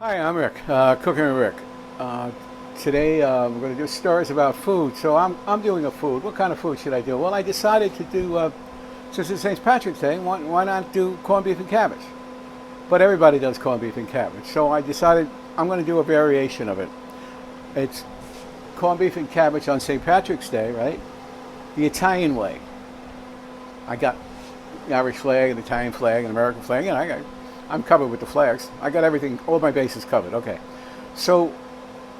Hi, I'm Rick, Cooking with Rick. Today we're going to do stories about food. So I'm doing a food. What kind of food should I do? Well, I decided to do, since it's St. Patrick's Day, why not do corned beef and cabbage? But everybody does corned beef and cabbage. So I decided I'm going to do a variation of it. It's corned beef and cabbage on St. Patrick's Day, right? The Italian way. I got the Irish flag, an Italian flag, an American flag, and I'm covered with the flags. I got everything, all my bases covered. Okay. So,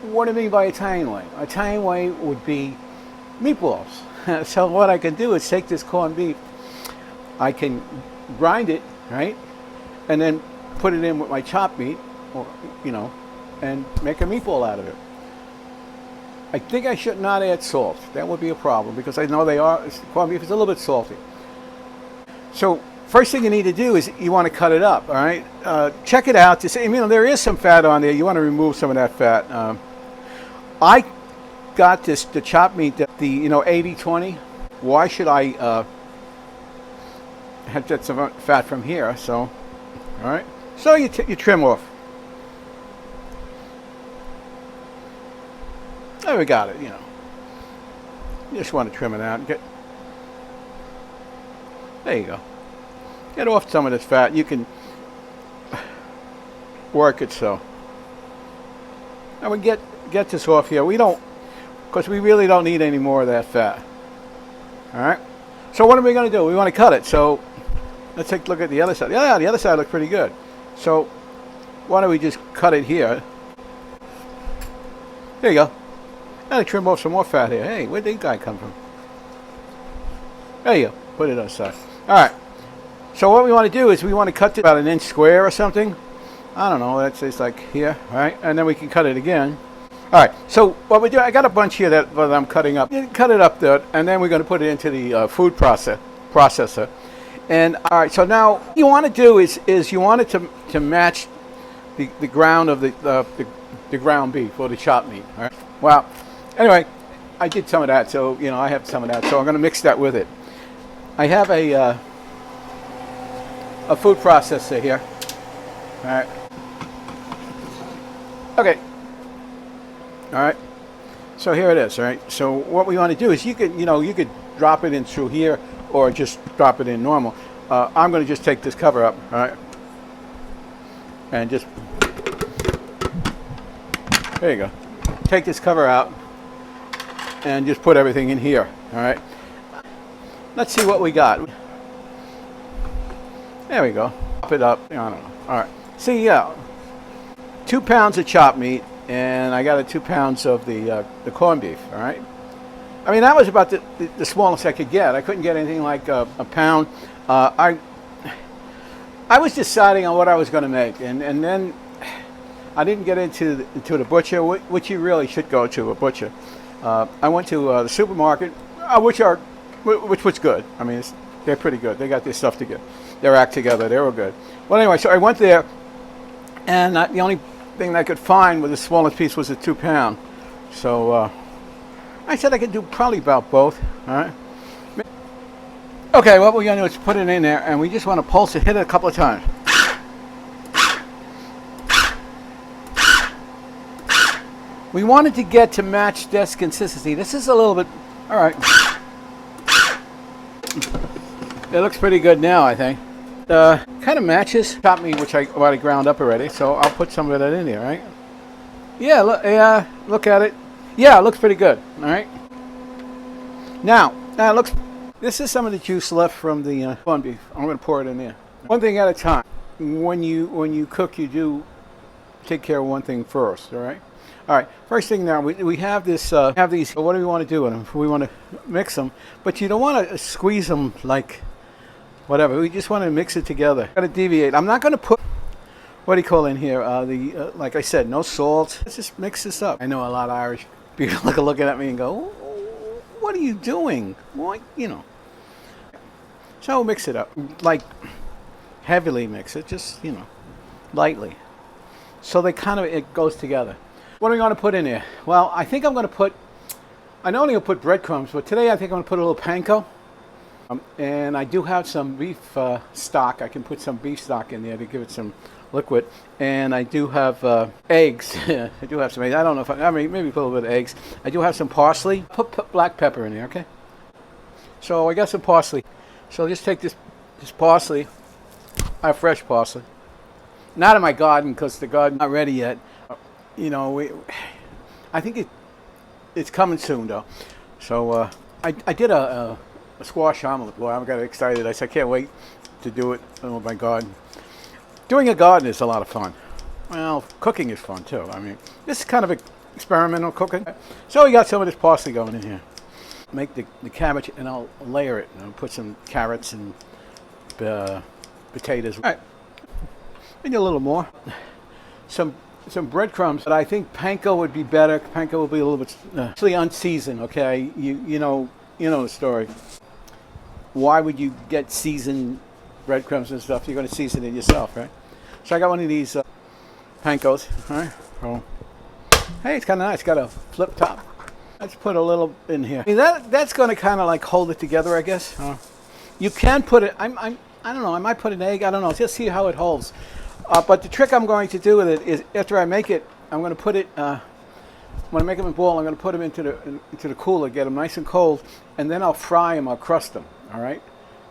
what do I mean by Italian way? Italian way would be meatballs. So what I can do is take this corned beef, I can grind it, right, and then put it in with my chopped meat, or and make a meatball out of it. I think I should not add salt. That would be a problem because I know corned beef is a little bit salty. So first thing you need to do is you want to cut it up, all right? Check it out to see, there is some fat on there. You want to remove some of that fat. I got the chopped meat, the 80-20. Why should I have some fat from here? So, all right. So you trim off. There we got it, You just want to trim it out. There you go. Get off some of this fat. You can work it so. And we get this off here. Because we really don't need any more of that fat. All right. So what are we going to do? We want to cut it. So let's take a look at the other side. Yeah, the other side looks pretty good. So why don't we just cut it here? There you go. And I trim off some more fat here. Hey, where'd this guy come from? There you go. Put it on the side. All right. So what we want to do is we want to cut it about an inch square or something. I don't know. That's just like here, all right? And then we can cut it again. All right. So what we do, I got a bunch here that I'm cutting up. You cut it up there, and then we're going to put it into the food processor. And all right. So now what you want to do is you want it to match the ground of the ground beef or the chopped meat. All right. Well, anyway, I did some of that, so I have some of that. So I'm going to mix that with it. I have a food processor here. All right. Okay. All right. So here it is. All right. So what we want to do is you could drop it in through here or just drop it in normal. I'm going to just take this cover up. All right. And just there you go. Take this cover out and just put everything in here. All right. Let's see what we got. There we go. Pop it up. I don't know. All right. See, 2 pounds of chopped meat, and I got 2 pounds of the corned beef. All right. That was about the smallest I could get. I couldn't get anything like a pound. I was deciding on what I was going to make, and then I didn't get into the butcher, which you really should go to a butcher. I went to the supermarket, which was good. They're pretty good. They got their stuff together. Their act together. They were good. Well, anyway, so I went there, and the only thing I could find with the smallest piece was a 2 pound. So I said I could do probably about both. All right. Okay, what we're going to do is put it in there, and we just want to pulse it, hit it a couple of times. We wanted to get to match this consistency. This is a little bit, all right. It looks pretty good now, I think. Kind of matches chopped meat, which I already ground up already, so I'll put some of that in there, right? Yeah, look at it. Yeah, it looks pretty good, all right? Now, this is some of the juice left from the corned beef. I'm going to pour it in there. One thing at a time. When you cook, you do take care of one thing first, all right? All right, first thing now, we have these, what do we want to do with them? We want to mix them, but you don't want to squeeze them like whatever. We just want to mix it together. Got to deviate. I'm not going to put, what do you call in here? Like I said, no salt. Let's just mix this up. I know a lot of Irish people are looking at me and go, what are you doing? What, So mix it up. Like, heavily mix it, just, lightly. So it goes together. What are we going to put in there? Well, I think I'm going to put, I normally put breadcrumbs, but today I think I'm going to put a little panko. And I do have some beef stock. I can put some beef stock in there to give it some liquid. And I do have eggs. I do have some eggs. I don't know if I mean, maybe put a little bit of eggs. I do have some parsley. Put black pepper in there, okay? So I got some parsley. So just take this parsley. I have fresh parsley. Not in my garden because the garden's not ready yet. You know, I think it's coming soon though. So I did a squash omelet. Boy, I got excited. I said I can't wait to do it with my garden. Doing a garden is a lot of fun. Well, cooking is fun too. I mean, this is kind of experimental cooking. So we got some of this parsley going in here. Make the cabbage and I'll layer it. And I'll put some carrots and potatoes. All right, maybe a little more. Some breadcrumbs, but I think panko would be better. Panko will be a little bit actually unseasoned. Okay, you know the story. Why would you get seasoned breadcrumbs and stuff? You're going to season it yourself, right? So I got one of these pankos. All right. So, hey, it's kind of nice. Got a flip top. Let's put a little in here. I mean, that's going to kind of like hold it together, I guess. You can put it. I don't know. I might put an egg. I don't know. Just see how it holds. But the trick I'm going to do with it is after I make it, I'm going to put it. When I make them in ball, I'm going to put them into the cooler, get them nice and cold, and then I'll fry them. I'll crust them. All right.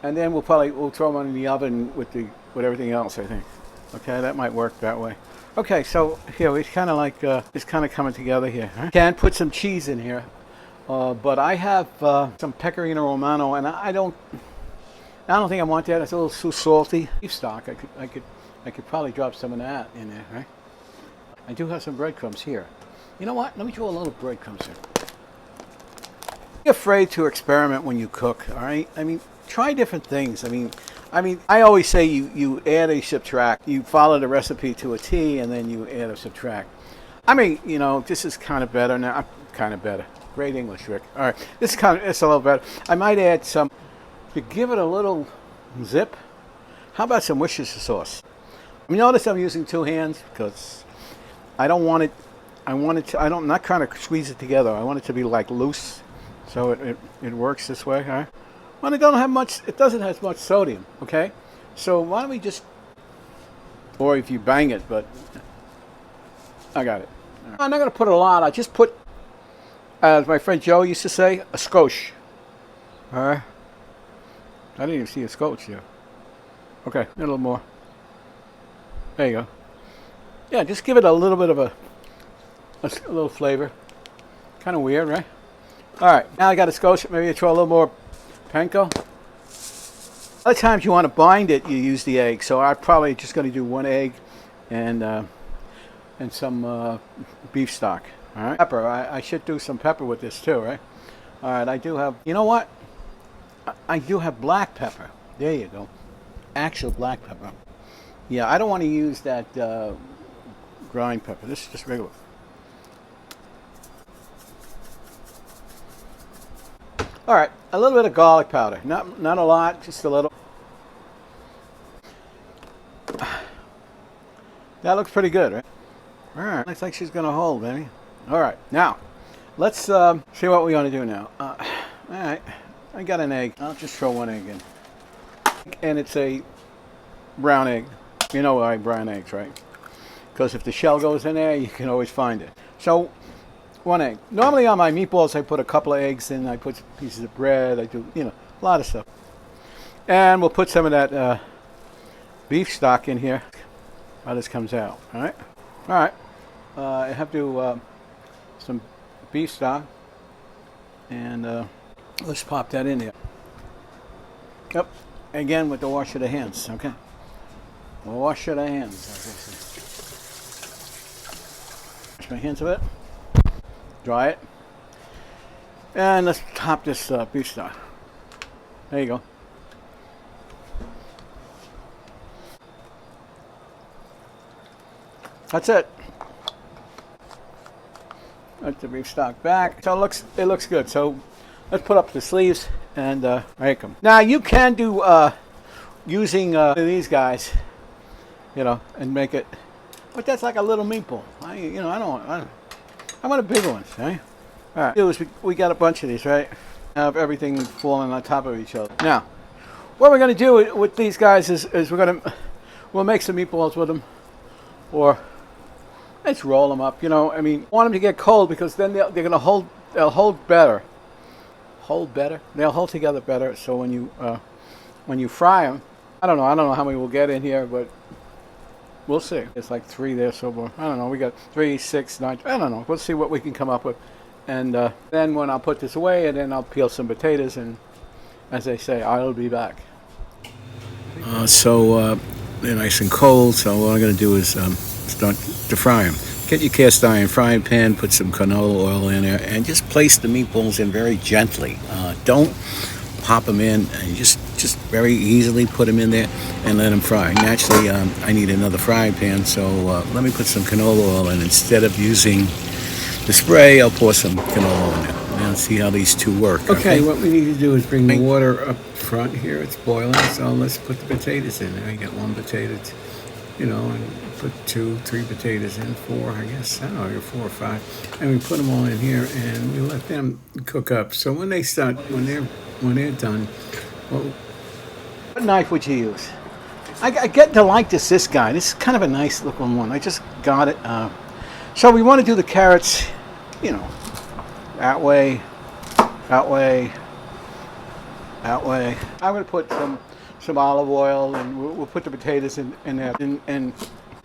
And then we'll throw them in the oven with everything else. I think. Okay, that might work that way. Okay, so here it's kind of like it's kind of coming together here. Huh? Can put some cheese in here, but I have some pecorino romano, and I don't think I want that. It's a little too salty. Beef stock. I could probably drop some of that in there, right? I do have some breadcrumbs here. You know what? Let me throw a little breadcrumbs in. Don't be afraid to experiment when you cook. All right. I mean, try different things. I mean, I always say you add a subtract. You follow the recipe to a T, and then you add a subtract. I mean, you know, this is kind of better now. Kind of better. Great English, Rick. All right, it's a little better. I might add some to give it a little zip. How about some Worcestershire sauce? You notice I'm using two hands because I don't want it. I'm not trying to squeeze it together. I want it to be like loose, so it works this way. All right. Well, it doesn't have much sodium, okay? So why don't we just, or if you bang it, but I got it. Right. I'm not going to put a lot. I just put, as my friend Joe used to say, a skosh. All right. I didn't even see a skosh here. Okay, a little more. There you go. Yeah, just give it a little bit of a little flavor. Kind of weird, right? All right, now I got a skosh. Maybe I throw a little more panko. Other times you want to bind it, you use the egg. So I'm probably just going to do one egg and some beef stock. All right. Pepper. I should do some pepper with this too, right? All right. I do have. You know what? I do have black pepper. There you go. Actual black pepper. Yeah, I don't want to use that grind pepper. This is just regular. All right, a little bit of garlic powder. Not a lot, just a little. That looks pretty good, right? All right, looks like she's gonna hold, baby. All right, now let's see what we're gonna do now. All right, I got an egg. I'll just throw one egg in, and it's a brown egg. You know why brown eggs, right? Because if the shell goes in there, you can always find it. So. One egg. Normally on my meatballs I put a couple of eggs in, I put pieces of bread, I do, a lot of stuff. And we'll put some of that beef stock in here while this comes out. Alright? Alright. I have to some beef stock, and let's pop that in there. Yep. Again with the wash of the hands, okay? Wash of the hands. Wash my hands a bit. Dry it, and let's top this beef stock. There you go. That's it. Let the beef stock back. So it looks good. So let's put up the sleeves and make them. Now you can do using these guys, and make it. But that's like a little meatball. I want a bigger one, right? All right. We got a bunch of these, right? have everything falling on top of each other. Now, what we're going to do with these guys is we'll make some meatballs with them, or let's roll them up. You know, I mean, I want them to get cold because then they're going to hold. They'll hold better. Hold better. They'll hold together better. So when you fry them, I don't know how many we'll get in here, but we'll see. It's like 3 there so far. I don't know. We got 3, 6, 9. I don't know. We'll see what we can come up with. And then when I'll put this away, and then I'll peel some potatoes, and as they say, I'll be back. So they're nice and cold. So what I'm going to do is start to fry them. Get your cast iron frying pan, put some canola oil in there, and just place the meatballs in very gently. Don't pop them in, and just very easily put them in there and let them fry. Naturally, I need another frying pan, so let me put some canola oil in. Instead of using the spray, I'll pour some canola oil in there. Now see how these two work. Okay, what we need to do is bring the water up front here. It's boiling, so let's put the potatoes in there. You get 1 potato, you know, and put 2, 3 potatoes in, 4, I guess. I don't know, 4 or 5, and we put them all in here, and we let them cook up. So when they start, when they're done, well, what knife would you use? I get to like this guy. This is kind of a nice looking one. I just got it. So we want to do the carrots, you know, that way, that way, that way. I'm going to put some olive oil, and we'll put the potatoes in there, and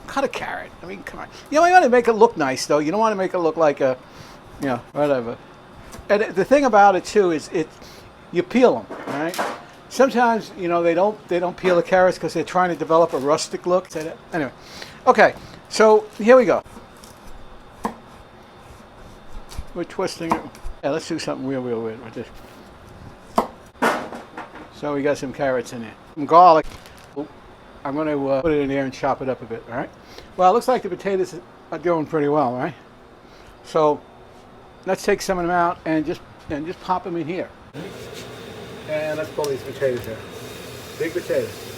cut a carrot. I mean, come on. You know, you want to make it look nice, though. You don't want to make it look like a, you know, whatever. And the thing about it too is you peel them, all right? Sometimes, you know, they don't peel the carrots because they're trying to develop a rustic look. Anyway, okay. So here we go. We're twisting it. Yeah, let's do something real weird with this. So we got some carrots in there, some garlic. I'm going to put it in there and chop it up a bit, all right? Well, it looks like the potatoes are doing pretty well, all right? So let's take some of them out and just pop them in here. And let's pull these potatoes here. Big potatoes.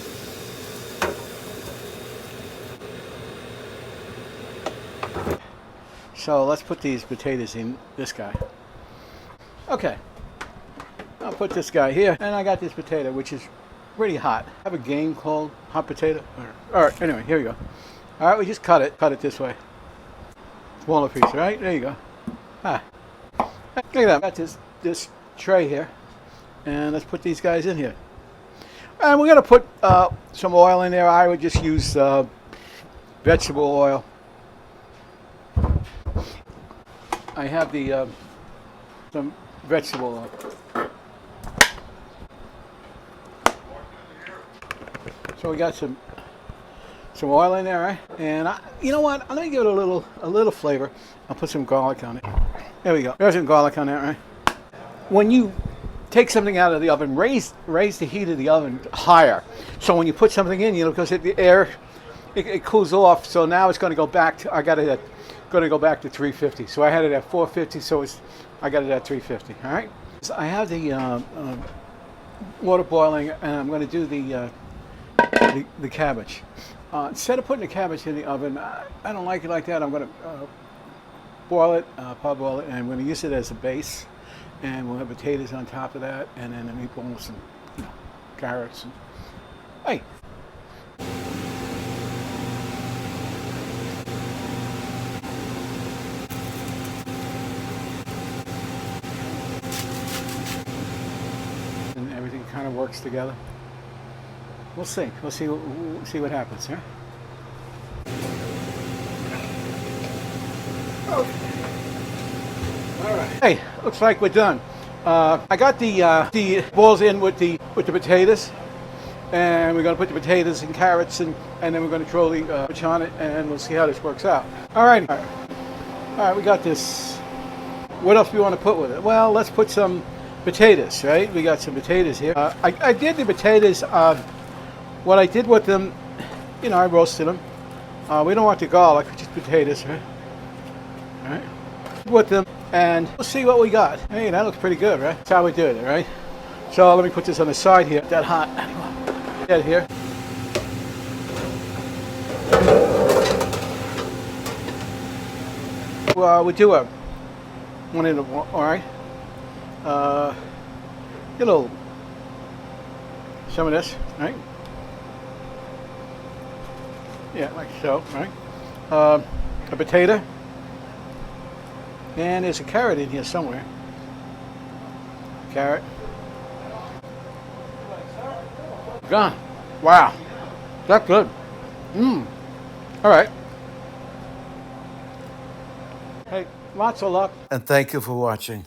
So let's put these potatoes in this guy. Okay. I'll put this guy here, and I got this potato, which is pretty hot. I have a game called hot potato. All right, anyway, here we go. All right, we just cut it this way. Smaller piece, right? There you go. Ah. Look at that. I got this tray here, and let's put these guys in here. And we're going to put some oil in there. I would just use vegetable oil. I have some vegetable oil. So we got some oil in there, right? And you know what? I'm gonna give it a little flavor. I'll put some garlic on it. There we go. There's some garlic on that, right? When you take something out of the oven, raise the heat of the oven higher. So when you put something in, you know, because the air it cools off. So now it's going to go back to going to go back to 350. So I had it at 450. So I got it at 350. All right. So I have the water boiling, and I'm going to do the cabbage. Instead of putting the cabbage in the oven, I don't like it like that. I'm going to boil it, parboil it, and I'm going to use it as a base. And we'll have potatoes on top of that, and then the meatballs and, you know, carrots. And, hey. And everything kind of works together. We'll see. We'll see what happens here. Okay. All right. Hey, looks like we're done. I got the balls in with the potatoes, and we're going to put the potatoes and carrots, and then we're going to throw the fish on it, and we'll see how this works out. All right. All right. We got this. What else do we want to put with it? Well, let's put some potatoes. Right? We got some potatoes here. I did the potatoes. What I did with them, you know, I roasted them. We don't want the garlic, just potatoes, right? All right. With them, and we'll see what we got. Hey, that looks pretty good, right? That's how we do it, right? So let me put this on the side here. That hot. Get it here. Well, we do a one in a one. All right. Get a little, some of this, right? Yeah, like so, right? A potato. And there's a carrot in here somewhere. Carrot. Gone. Wow. That's good. Mmm. All right. Hey, lots of luck. And thank you for watching.